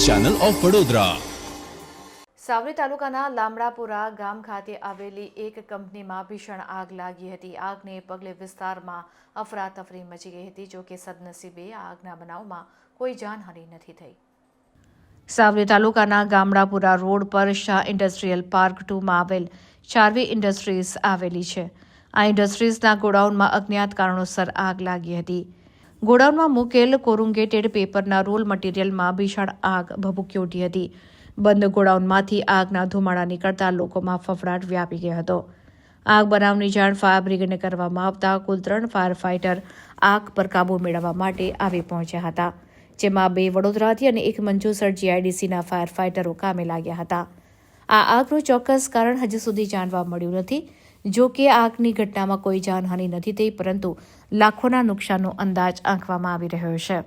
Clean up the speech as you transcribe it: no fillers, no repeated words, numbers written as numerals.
Channel of Vadodara. Savli તાલુકાના લામડાપુરા ગામ ખાતે આવેલી એક કંપનીમાં ભીષણ આગ લાગી હતી. આગને પગલે વિસ્તારમાં અફરાતફરી મચી ગઈ હતી. જો કે સદનસીબે આગના બનાવમાં કોઈ જાનહાનિ નથી થઈ. સાવલી તાલુકાના ગામડાપુરા રોડ પર શાહ ઇન્ડસ્ટ્રીયલ પાર્ક 2માં આવેલ ચાર્વી ઇન્ડસ્ટ્રીઝ આવેલી છે. આ ઇન્ડસ્ટ્રીઝના ગોડાઉનમાં અજ્ઞાત કારણોસર આગ લાગી હતી. ગોડાઉનમાં મૂકેલ કોરુંગેટેડ પેપરના રોલ મટીરીયલમાં ભીષણ આગ ભભૂકી ઉઠી હતી. બંધ ગોડાઉનમાંથી આગના ધુમાડા નીકળતા લોકોમાં ફફડાટ વ્યાપી ગયો હતો. આગ બનાવની જાણ ફાયર બ્રિગેડને કરવામાં આવતા કુલ 3 ફાયર ફાઇટર આગ પર કાબૂ મેળવવા માટે આવી પહોંચ્યા હતા, જેમાં 2 વડોદરાથી અને 1 મંજુસર GIDCના ફાયર ફાઇટરો કામે લાગ્યા હતા. આ આગનું ચોક્કસ કારણ હજી સુધી જાણવા મળ્યું નથી. જો કે આગની ઘટનામાં કોઈ જાનહાનિ નથી થઈ, પરંતુ લાખોના નુકસાનનો અંદાજ આંકવામાં આવી રહ્યો છે.